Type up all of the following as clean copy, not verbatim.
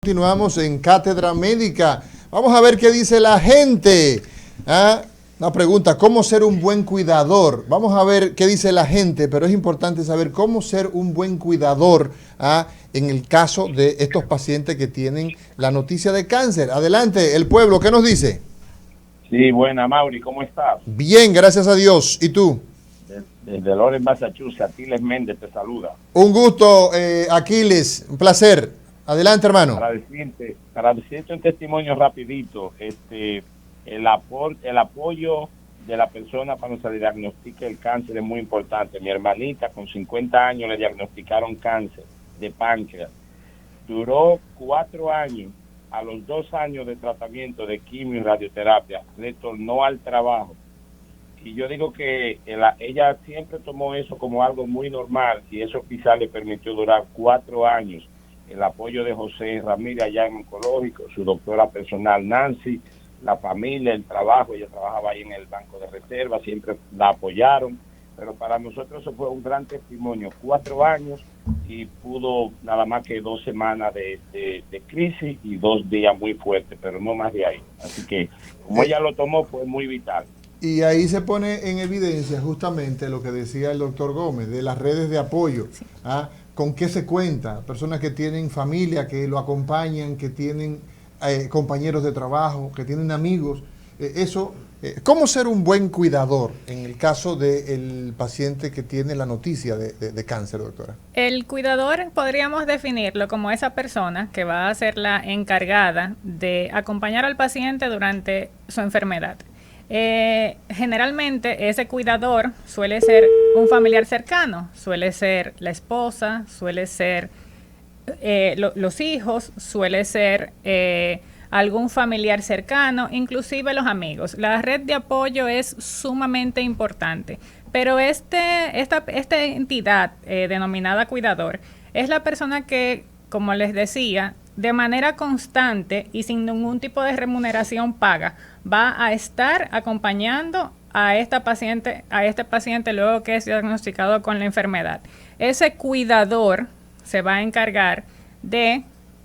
Continuamos en Cátedra Médica. Vamos a ver qué dice la gente. Una pregunta, ¿cómo ser un buen cuidador? Vamos a ver qué dice la gente, pero es importante saber cómo ser un buen cuidador en el caso de estos pacientes que tienen la noticia de cáncer. Adelante, el pueblo, ¿qué nos dice? Sí, buena, Mauri, ¿cómo estás? Bien, gracias a Dios. ¿Y tú? Desde Lawrence, Massachusetts, Aquiles Méndez te saluda. Un gusto, Aquiles, un placer. Adelante, hermano. Para decirte un testimonio rapidito, el apoyo de la persona cuando se le diagnostica el cáncer es muy importante. Mi hermanita con 50 años le diagnosticaron cáncer de páncreas. Duró 4 años. A los 2 años de tratamiento de quimio y radioterapia, retornó al trabajo. Y yo digo que ella siempre tomó eso como algo muy normal y eso quizás le permitió durar 4 años. El apoyo de José Ramírez allá en oncológico, su doctora personal Nancy, la familia, el trabajo, ella trabajaba ahí en el banco de reserva, siempre la apoyaron, pero para nosotros eso fue un gran testimonio, 4 años y pudo nada más que 2 semanas de crisis y 2 días muy fuertes, pero no más de ahí. Así que como ella lo tomó fue muy vital. Y ahí se pone en evidencia justamente lo que decía el doctor Gómez, de las redes de apoyo. Sí. ¿Con qué se cuenta? Personas que tienen familia, que lo acompañan, que tienen compañeros de trabajo, que tienen amigos. ¿Cómo ser un buen cuidador en el caso del paciente que tiene la noticia de cáncer, doctora? El cuidador podríamos definirlo como esa persona que va a ser la encargada de acompañar al paciente durante su enfermedad. Generalmente ese cuidador suele ser un familiar cercano, suele ser la esposa, suele ser los hijos, suele ser algún familiar cercano, inclusive los amigos. La red de apoyo es sumamente importante, pero esta entidad denominada cuidador es la persona que, como les decía, de manera constante y sin ningún tipo de remuneración paga, va a estar acompañando a este paciente luego que es diagnosticado con la enfermedad. Ese cuidador se va a encargar de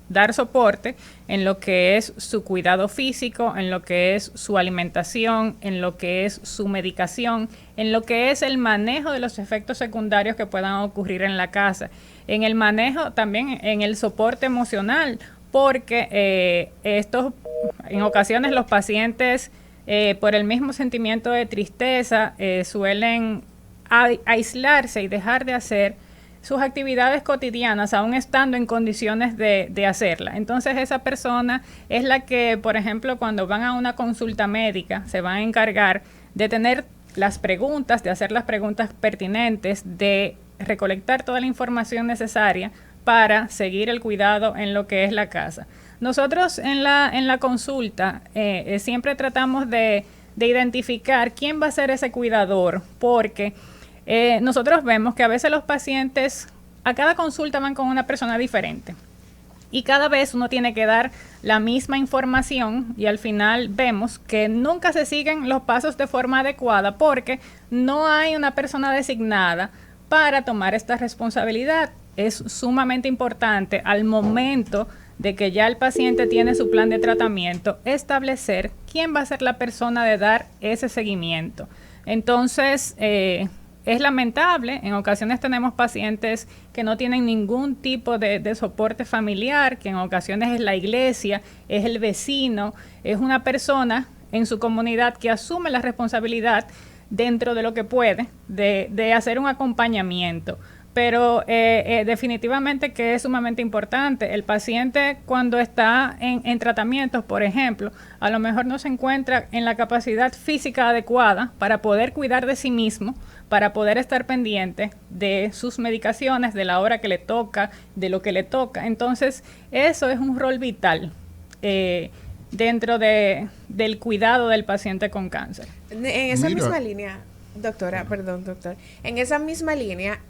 dar soporte en lo que es su cuidado físico, en lo que es su alimentación, en lo que es su medicación, en lo que es el manejo de los efectos secundarios que puedan ocurrir en la casa, en el manejo también, en el soporte emocional, porque en ocasiones los pacientes por el mismo sentimiento de tristeza suelen aislarse y dejar de hacer sus actividades cotidianas, aún estando en condiciones de hacerla. Entonces esa persona es la que, por ejemplo, cuando van a una consulta médica, se va a encargar de tener las preguntas, de hacer las preguntas pertinentes, de recolectar toda la información necesaria para seguir el cuidado en lo que es la casa. Nosotros en la consulta siempre tratamos de identificar quién va a ser ese cuidador, porque nosotros vemos que a veces los pacientes a cada consulta van con una persona diferente y cada vez uno tiene que dar la misma información y al final vemos que nunca se siguen los pasos de forma adecuada porque no hay una persona designada para tomar esta responsabilidad. Es sumamente importante al momento de que ya el paciente tiene su plan de tratamiento, establecer quién va a ser la persona de dar ese seguimiento. Entonces, es lamentable, en ocasiones tenemos pacientes que no tienen ningún tipo de soporte familiar, que en ocasiones es la iglesia, es el vecino, es una persona en su comunidad que asume la responsabilidad dentro de lo que puede de hacer un acompañamiento. Pero definitivamente que es sumamente importante. El paciente cuando está en tratamientos, por ejemplo, a lo mejor no se encuentra en la capacidad física adecuada para poder cuidar de sí mismo, para poder estar pendiente de sus medicaciones, de la hora que le toca, de lo que le toca. Entonces, eso es un rol vital dentro del cuidado del paciente con cáncer. En esa misma línea, Doctora, perdón, doctor. En esa misma línea,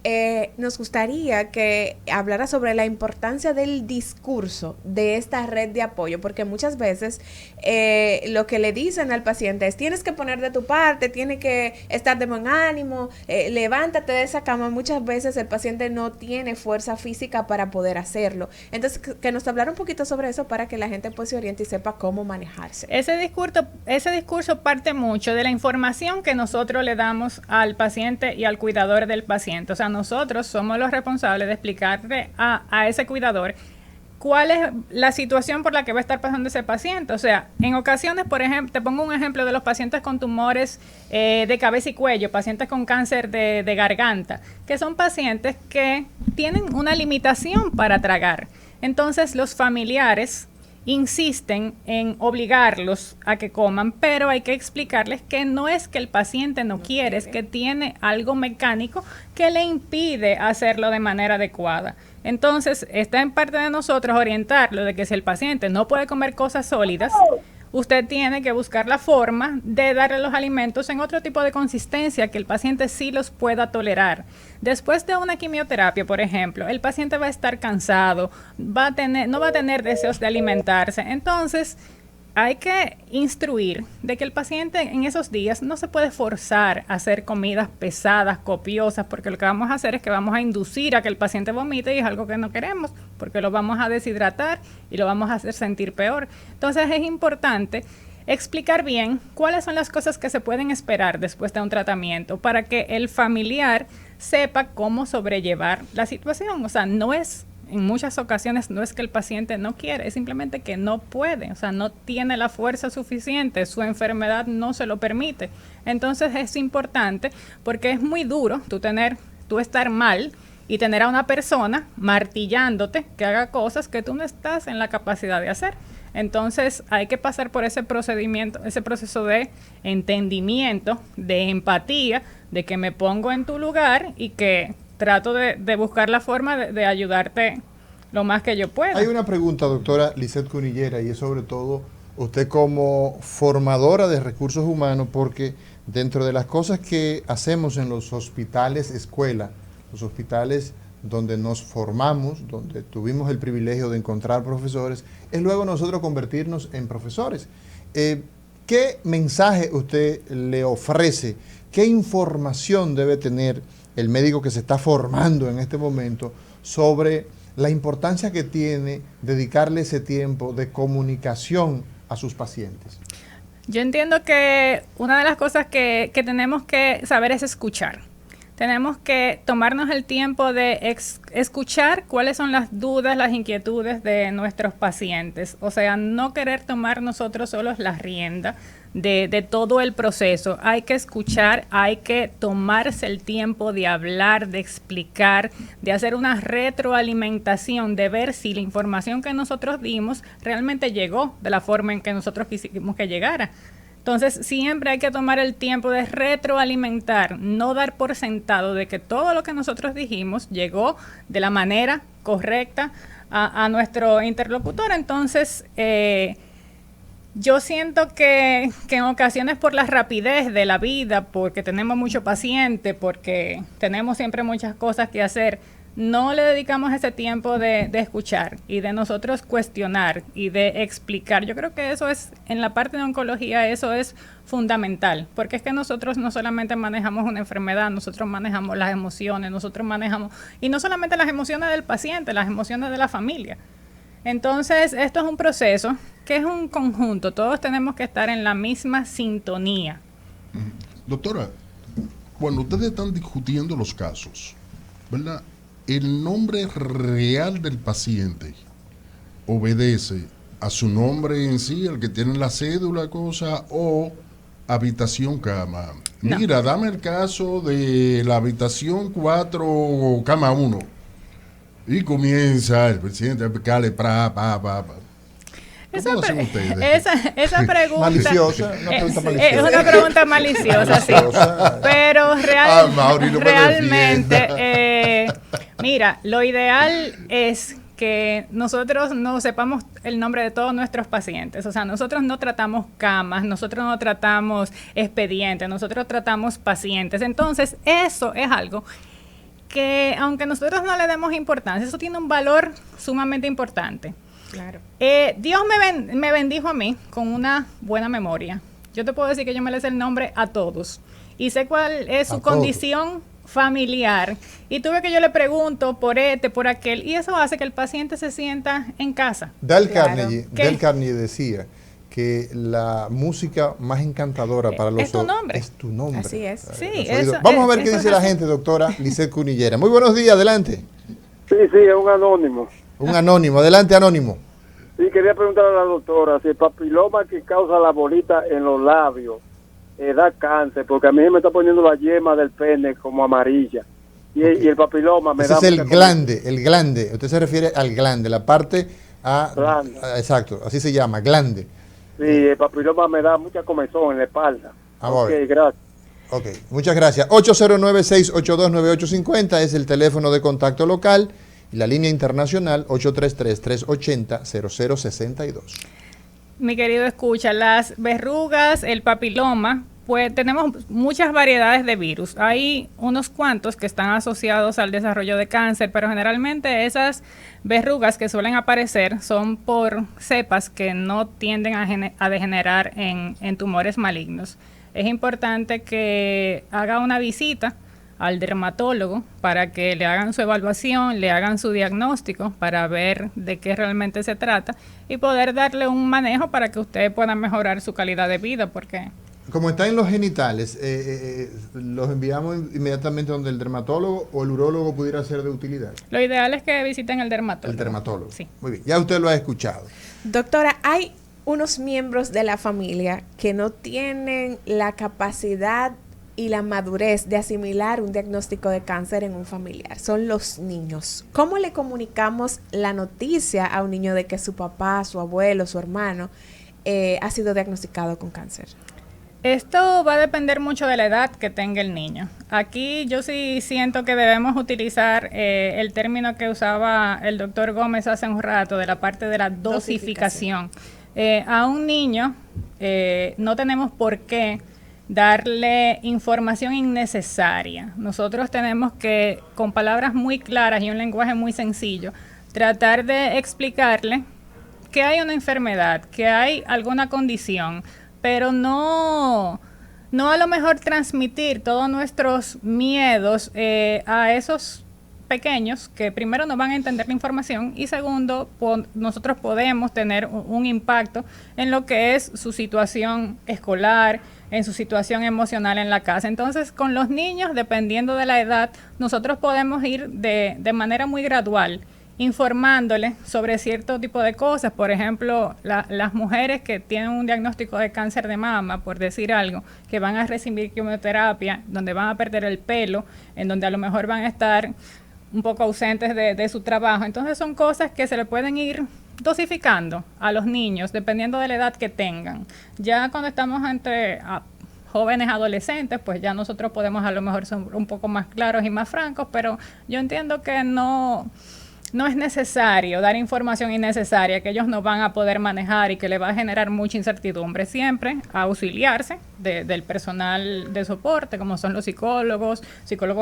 nos gustaría que hablara sobre la importancia del discurso de esta red de apoyo, porque muchas veces lo que le dicen al paciente es: tienes que poner de tu parte, tienes que estar de buen ánimo, levántate de esa cama. Muchas veces el paciente no tiene fuerza física para poder hacerlo. Entonces, que nos hablara un poquito sobre eso para que la gente pues se oriente y sepa cómo manejarse. Ese discurso parte mucho de la información que nosotros le damos al paciente y al cuidador del paciente. O sea, nosotros somos los responsables de explicarle a ese cuidador cuál es la situación por la que va a estar pasando ese paciente. O sea, en ocasiones, por ejemplo, te pongo un ejemplo de los pacientes con tumores de cabeza y cuello, pacientes con cáncer de garganta, que son pacientes que tienen una limitación para tragar. Entonces, los familiares insisten en obligarlos a que coman, pero hay que explicarles que no es que el paciente no quiere, es que tiene algo mecánico que le impide hacerlo de manera adecuada. Entonces, está en parte de nosotros orientarlo de que si el paciente no puede comer cosas sólidas, usted tiene que buscar la forma de darle los alimentos en otro tipo de consistencia que el paciente sí los pueda tolerar. Después de una quimioterapia, por ejemplo, el paciente va a estar cansado, no va a tener deseos de alimentarse. Entonces, hay que instruir de que el paciente en esos días no se puede forzar a hacer comidas pesadas, copiosas, porque lo que vamos a hacer es que vamos a inducir a que el paciente vomite, y es algo que no queremos, porque lo vamos a deshidratar y lo vamos a hacer sentir peor. Entonces, es importante explicar bien cuáles son las cosas que se pueden esperar después de un tratamiento para que el familiar sepa cómo sobrellevar la situación. O sea, en muchas ocasiones no es que el paciente no quiere, es simplemente que no puede, o sea, no tiene la fuerza suficiente, su enfermedad no se lo permite. Entonces es importante, porque es muy duro tú estar mal y tener a una persona martillándote que haga cosas que tú no estás en la capacidad de hacer. Entonces hay que pasar por ese procedimiento, ese proceso de entendimiento, de empatía, de que me pongo en tu lugar y que trato de buscar la forma de ayudarte lo más que yo pueda. Hay una pregunta, doctora Lisette Cunillera, y es sobre todo usted como formadora de recursos humanos, porque dentro de las cosas que hacemos en los hospitales escuela, los hospitales donde nos formamos, donde tuvimos el privilegio de encontrar profesores, es luego nosotros convertirnos en profesores. ¿Qué mensaje usted le ofrece? ¿Qué información debe tener el médico que se está formando en este momento sobre la importancia que tiene dedicarle ese tiempo de comunicación a sus pacientes? Yo entiendo que una de las cosas que tenemos que saber es escuchar. Tenemos que tomarnos el tiempo de escuchar cuáles son las dudas, las inquietudes de nuestros pacientes. O sea, no querer tomar nosotros solos la rienda de todo el proceso. Hay que escuchar, hay que tomarse el tiempo de hablar, de explicar, de hacer una retroalimentación, de ver si la información que nosotros dimos realmente llegó de la forma en que nosotros quisimos que llegara. Entonces, siempre hay que tomar el tiempo de retroalimentar, no dar por sentado de que todo lo que nosotros dijimos llegó de la manera correcta a nuestro interlocutor. Entonces, yo siento que en ocasiones, por la rapidez de la vida, porque tenemos mucho paciente, porque tenemos siempre muchas cosas que hacer, no le dedicamos ese tiempo de escuchar y de nosotros cuestionar y de explicar. Yo creo que eso es, en la parte de oncología, eso es fundamental, porque es que nosotros no solamente manejamos una enfermedad, nosotros manejamos las emociones, nosotros manejamos, y no solamente las emociones del paciente, las emociones de la familia. Entonces, esto es un proceso que es un conjunto, todos tenemos que estar en la misma sintonía. Doctora, cuando ustedes están discutiendo los casos, ¿verdad?, ¿el nombre real del paciente obedece a su nombre en sí, el que tiene la cédula, cosa, o habitación cama? No. Mira, dame el caso de la habitación 4, cama 1. Y comienza el presidente a explicarle Esa pregunta maliciosa, una pregunta maliciosa. Es una pregunta maliciosa, sí. Pero realmente, mira, lo ideal es que nosotros no sepamos el nombre de todos nuestros pacientes. O sea, nosotros no tratamos camas, nosotros no tratamos expedientes, nosotros tratamos pacientes. Entonces, eso es algo que, aunque nosotros no le demos importancia, eso tiene un valor sumamente importante. Claro. Dios me bendijo a mí con una buena memoria. Yo te puedo decir que yo me le sé el nombre a todos y sé cuál es su condición familiar, y tuve que yo le pregunto por este, por aquel, y eso hace que el paciente se sienta en casa. Dale Carnegie decía que la música más encantadora para los es tu nombre. Es tu nombre. Así es. Sí, vamos a ver qué dice la gente, doctora Lisset Cunillera. Muy buenos días, adelante. Sí, es un anónimo. Un anónimo, adelante anónimo. Sí, quería preguntarle a la doctora si el papiloma que causa la bolita en los labios da cáncer, porque a mí me está poniendo la yema del pene como amarilla. Y el papiloma me Ese da... es el glande. Usted se refiere al glande, la parte glande. Exacto, así se llama, glande. Sí, el papiloma me da mucha comezón en la espalda. Vamos a ver. Gracias. Ok, muchas gracias. 809-682-9850 es el teléfono de contacto local y la línea internacional 833-380-0062. Mi querido escucha, las verrugas, el papiloma, pues tenemos muchas variedades de virus. Hay unos cuantos que están asociados al desarrollo de cáncer, pero generalmente esas verrugas que suelen aparecer son por cepas que no tienden a degenerar en tumores malignos. Es importante que haga una visita al dermatólogo para que le hagan su evaluación, le hagan su diagnóstico para ver de qué realmente se trata y poder darle un manejo para que usted pueda mejorar su calidad de vida, porque... Como está en los genitales, los enviamos inmediatamente donde el dermatólogo o el urólogo pudiera ser de utilidad. Lo ideal es que visiten el dermatólogo. El dermatólogo. Sí. Muy bien, ya usted lo ha escuchado. Doctora, hay unos miembros de la familia que no tienen la capacidad y la madurez de asimilar un diagnóstico de cáncer en un familiar. Son los niños. ¿Cómo le comunicamos la noticia a un niño de que su papá, su abuelo, su hermano ha sido diagnosticado con cáncer? Esto va a depender mucho de la edad que tenga el niño. Aquí yo sí siento que debemos utilizar el término que usaba el doctor Gómez hace un rato, de la parte de la dosificación. A un niño no tenemos por qué darle información innecesaria. Nosotros tenemos que, con palabras muy claras y un lenguaje muy sencillo, tratar de explicarle que hay una enfermedad, que hay alguna condición, pero no a lo mejor transmitir todos nuestros miedos a esos pequeños que primero no van a entender la información y segundo, nosotros podemos tener un impacto en lo que es su situación escolar, en su situación emocional en la casa. Entonces, con los niños, dependiendo de la edad, nosotros podemos ir de manera muy gradual, informándole sobre cierto tipo de cosas. Por ejemplo, las mujeres que tienen un diagnóstico de cáncer de mama, por decir algo, que van a recibir quimioterapia, donde van a perder el pelo, en donde a lo mejor van a estar un poco ausentes de su trabajo. Entonces son cosas que se le pueden ir dosificando a los niños dependiendo de la edad que tengan. Ya cuando estamos entre jóvenes adolescentes, pues ya nosotros podemos a lo mejor ser un poco más claros y más francos, pero yo entiendo que no es necesario dar información innecesaria que ellos no van a poder manejar y que le va a generar mucha incertidumbre. Siempre auxiliarse del personal de soporte, como son los psicólogos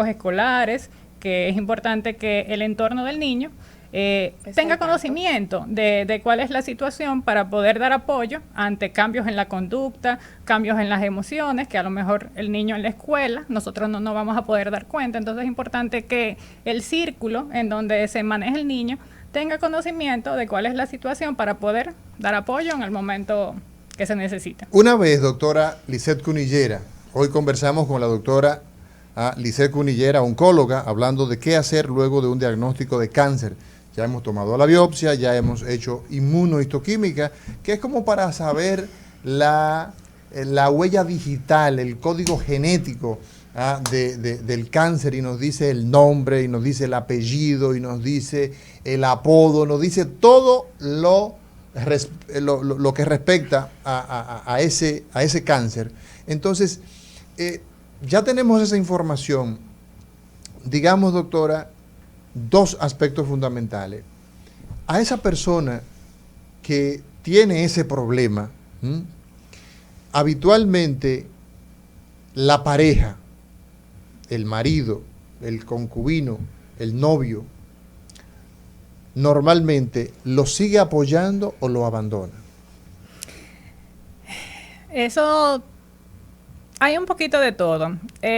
escolares, que es importante que el entorno del niño tenga conocimiento de cuál es la situación para poder dar apoyo ante cambios en la conducta, cambios en las emociones, que a lo mejor el niño en la escuela, nosotros no nos vamos a poder dar cuenta. Entonces es importante que el círculo en donde se maneja el niño tenga conocimiento de cuál es la situación para poder dar apoyo en el momento que se necesita. Una vez, doctora Lisset Cunillera, hoy conversamos con la doctora Lisset Cunillera, oncóloga, hablando de qué hacer luego de un diagnóstico de cáncer. Ya hemos tomado la biopsia, ya hemos hecho inmunohistoquímica, que es como para saber la huella digital, el código genético del cáncer, y nos dice el nombre, y nos dice el apellido, y nos dice el apodo, nos dice todo lo que respecta a ese cáncer. Entonces, ya tenemos esa información. Digamos, doctora, dos aspectos fundamentales. a esa persona que tiene ese problema, habitualmente la pareja, el marido, el concubino, el novio, normalmente lo sigue apoyando o lo abandona. Eso hay un poquito de todo.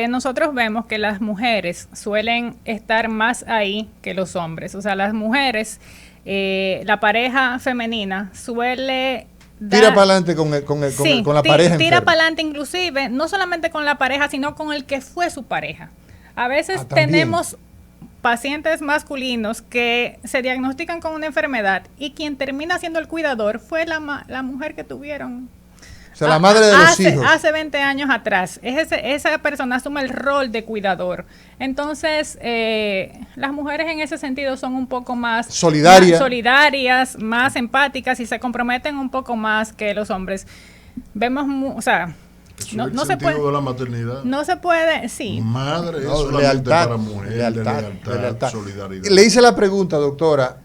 Nosotros vemos que las mujeres suelen estar más ahí que los hombres. O sea, las mujeres, la pareja femenina suele tira para adelante con la pareja. Tira para adelante inclusive, no solamente con la pareja, sino con el que fue su pareja. A veces tenemos pacientes masculinos que se diagnostican con una enfermedad y quien termina siendo el cuidador fue la mujer que tuvieron. O sea, la madre de los hijos. Hace 20 años atrás. Esa persona asume el rol de cuidador. Entonces, las mujeres en ese sentido son un poco más solidarias, más empáticas y se comprometen un poco más que los hombres. Vemos, o sea, no se puede. De la maternidad. No se puede, sí. Madre, es solamente para mujeres, lealtad, solidaridad. Le hice la pregunta, doctora,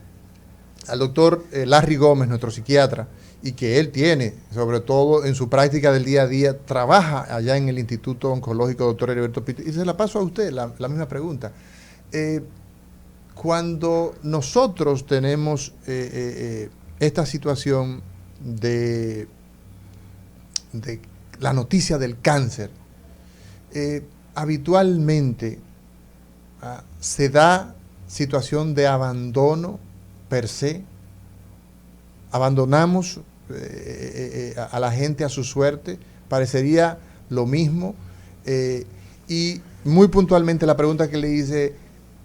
al doctor Larry Gómez, nuestro psiquiatra, y que él tiene, sobre todo en su práctica del día a día, trabaja allá en el Instituto Oncológico Dr. Heriberto Pito, y se la paso a usted, la misma pregunta. Cuando nosotros tenemos esta situación de la noticia del cáncer, habitualmente se da situación de abandono per se. Abandonamos a la gente a su suerte, parecería lo mismo. Y muy puntualmente la pregunta que le hice,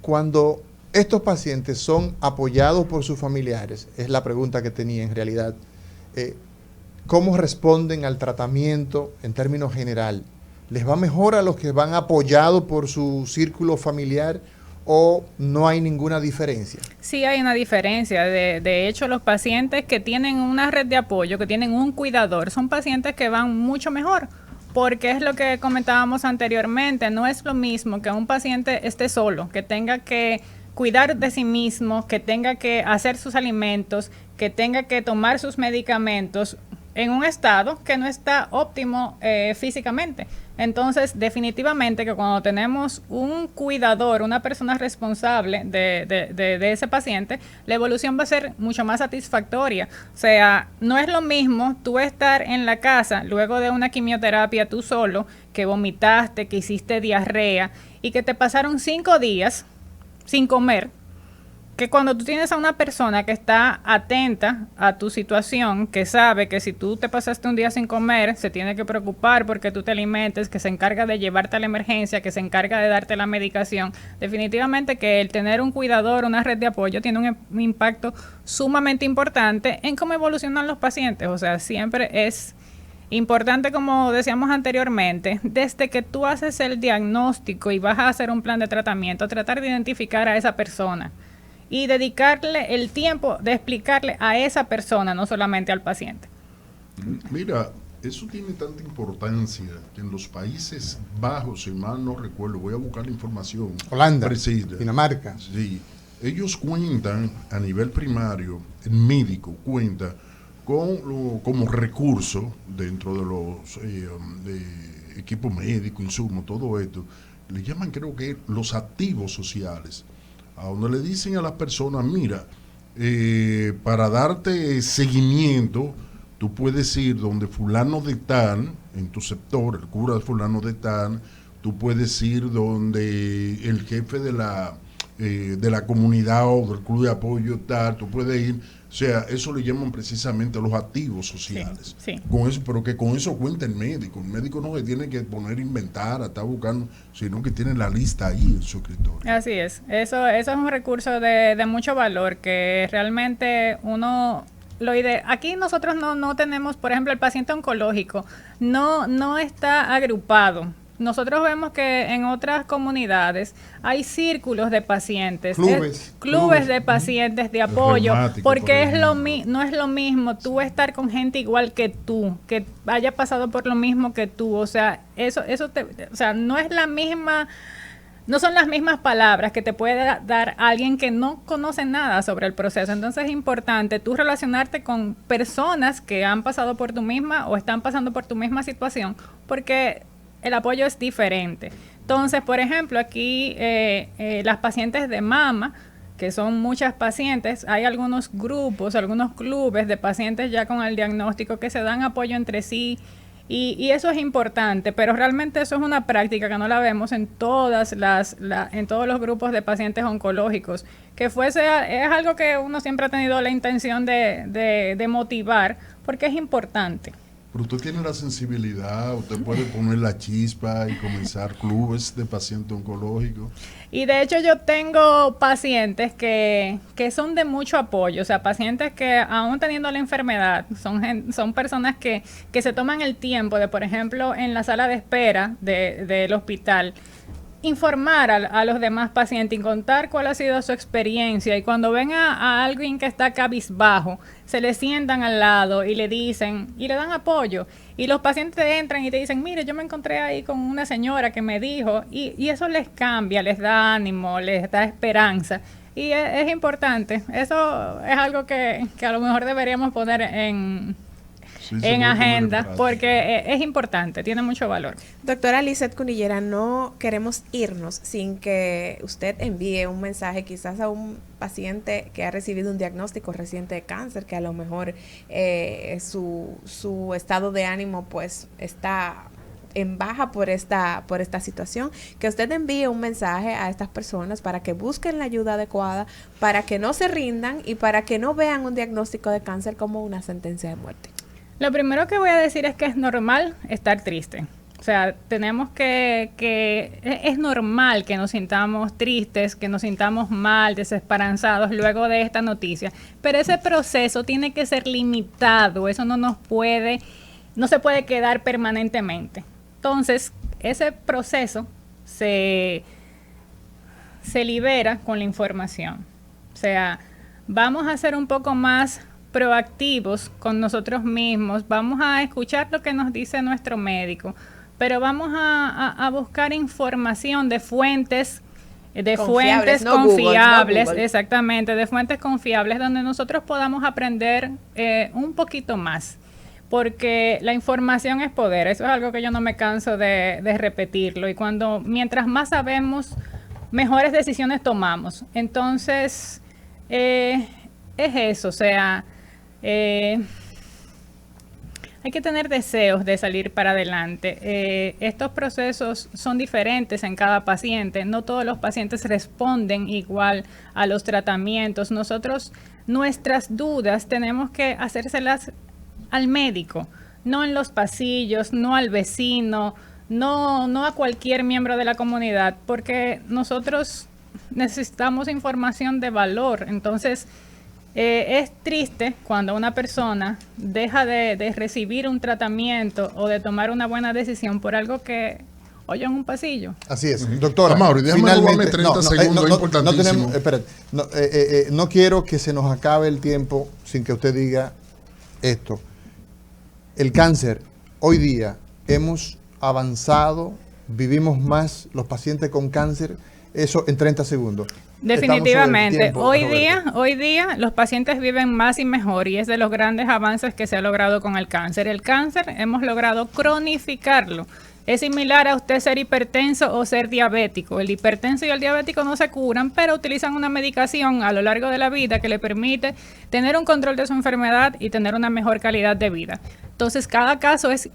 cuando estos pacientes son apoyados por sus familiares, es la pregunta que tenía en realidad, ¿cómo responden al tratamiento en términos general? ¿Les va mejor a los que van apoyados por su círculo familiar o no hay ninguna diferencia? Sí hay una diferencia. De hecho, los pacientes que tienen una red de apoyo, que tienen un cuidador, son pacientes que van mucho mejor, porque es lo que comentábamos anteriormente. No es lo mismo que un paciente esté solo, que tenga que cuidar de sí mismo, que tenga que hacer sus alimentos, que tenga que tomar sus medicamentos en un estado que no está óptimo físicamente. Entonces, definitivamente que cuando tenemos un cuidador, una persona responsable de ese paciente, la evolución va a ser mucho más satisfactoria. O sea, no es lo mismo tú estar en la casa luego de una quimioterapia tú solo, que vomitaste, que hiciste diarrea y que te pasaron 5 días sin comer, que cuando tú tienes a una persona que está atenta a tu situación, que sabe que si tú te pasaste un día sin comer, se tiene que preocupar porque tú te alimentes, que se encarga de llevarte a la emergencia, que se encarga de darte la medicación. Definitivamente que el tener un cuidador, una red de apoyo, tiene un impacto sumamente importante en cómo evolucionan los pacientes. O sea, siempre es importante, como decíamos anteriormente, desde que tú haces el diagnóstico y vas a hacer un plan de tratamiento, tratar de identificar a esa persona y dedicarle el tiempo de explicarle a esa persona, no solamente al paciente. Mira, eso tiene tanta importancia que en los Países Bajos, si mal no recuerdo, voy a buscar la información. Holanda, precisa. Dinamarca. Sí, ellos cuentan a nivel primario, el médico cuenta como recurso dentro de los de equipos médicos, insumos, todo esto, le llaman, creo que, los activos sociales, a donde le dicen a las personas, mira, para darte seguimiento, tú puedes ir donde fulano de tal, en tu sector, el cura de fulano de tal, tú puedes ir donde el jefe de la comunidad o del club de apoyo tal, tú puedes ir, o sea, eso le llaman precisamente a los activos sociales. Sí, sí. Con eso, pero que con eso cuenta el médico no se tiene que poner a inventar, a estar buscando, sino que tiene la lista ahí en su escritorio. Así es, eso es un recurso de mucho valor que realmente uno aquí nosotros no tenemos, por ejemplo, el paciente oncológico no está agrupado. Nosotros vemos que en otras comunidades hay círculos de pacientes, clubes de pacientes de apoyo, porque no es lo mismo tú estar con gente igual que tú, que haya pasado por lo mismo que tú, o sea, o sea, no es la misma no son las mismas palabras que te puede dar alguien que no conoce nada sobre el proceso. Entonces es importante tú relacionarte con personas que han pasado por tu misma o están pasando por tu misma situación, porque el apoyo es diferente. Entonces, por ejemplo, aquí las pacientes de mama, que son muchas pacientes, hay algunos grupos, algunos clubes de pacientes ya con el diagnóstico que se dan apoyo entre sí. Y eso es importante, pero realmente eso es una práctica que no la vemos en todos los grupos de pacientes oncológicos. Es algo que uno siempre ha tenido la intención de motivar, porque es importante. Pero usted tiene la sensibilidad, usted puede poner la chispa y comenzar clubes de pacientes oncológicos. Y de hecho yo tengo pacientes que son de mucho apoyo, o sea, pacientes que aún teniendo la enfermedad, son personas que se toman el tiempo de, por ejemplo, en la sala de espera del hospital, informar a los demás pacientes y contar cuál ha sido su experiencia, y cuando ven a alguien que está cabizbajo, se le sientan al lado y le dicen, y le dan apoyo, y los pacientes entran y te dicen, mire, yo me encontré ahí con una señora que me dijo, y eso les cambia, les da ánimo, les da esperanza, y es importante. Eso es algo que a lo mejor deberíamos poner en agenda, porque es importante, tiene mucho valor. Doctora Lizeth Cunillera, no queremos irnos sin que usted envíe un mensaje quizás a un paciente que ha recibido un diagnóstico reciente de cáncer, que a lo mejor su estado de ánimo pues está en baja por esta situación, que usted envíe un mensaje a estas personas para que busquen la ayuda adecuada, para que no se rindan y para que no vean un diagnóstico de cáncer como una sentencia de muerte. Lo primero que voy a decir es que es normal estar triste. O sea, tenemos es normal que nos sintamos tristes, que nos sintamos mal, desesperanzados luego de esta noticia. Pero ese proceso tiene que ser limitado, eso no se puede quedar permanentemente. Entonces, ese proceso se libera con la información. O sea, vamos a ser un poco más proactivos con nosotros mismos, vamos a escuchar lo que nos dice nuestro médico, pero vamos a buscar información de fuentes confiables, Google. Exactamente, de fuentes confiables donde nosotros podamos aprender un poquito más, porque la información es poder. Eso es algo que yo no me canso de repetirlo, y mientras más sabemos, mejores decisiones tomamos. Entonces, es eso, o sea, hay que tener deseos de salir para adelante. Estos procesos son diferentes en cada paciente. No todos los pacientes responden igual a los tratamientos. Nuestras dudas tenemos que hacérselas al médico, no en los pasillos, no al vecino, no a cualquier miembro de la comunidad, porque nosotros necesitamos información de valor. Entonces, es triste cuando una persona deja de recibir un tratamiento o de tomar una buena decisión por algo que oyó en un pasillo. Así es, doctora. Mauri, déjame robarme 30 segundos, importantísimo. No quiero que se nos acabe el tiempo sin que usted diga esto. El cáncer, hoy día hemos avanzado, vivimos más los pacientes con cáncer, eso en 30 segundos. Definitivamente. Hoy día los pacientes viven más y mejor, y es de los grandes avances que se ha logrado con el cáncer. El cáncer hemos logrado cronificarlo. Es similar a usted ser hipertenso o ser diabético. El hipertenso y el diabético no se curan, pero utilizan una medicación a lo largo de la vida que le permite tener un control de su enfermedad y tener una mejor calidad de vida. Entonces, cada caso es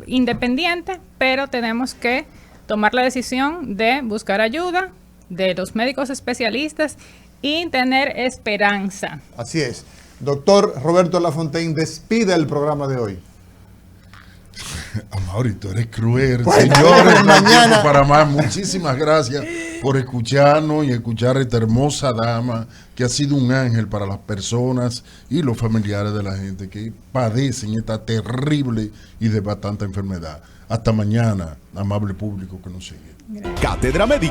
independiente, pero tenemos que tomar la decisión de buscar ayuda de los médicos especialistas y tener esperanza. Así es. Doctor Roberto Lafontaine, despide el programa de hoy. Amaury, tú eres cruel. Bueno, señores, mañana. Para más, muchísimas gracias por escucharnos y escuchar a esta hermosa dama que ha sido un ángel para las personas y los familiares de la gente que padecen esta terrible y devastante enfermedad. Hasta mañana, amable público que nos sigue. Cátedra Médica.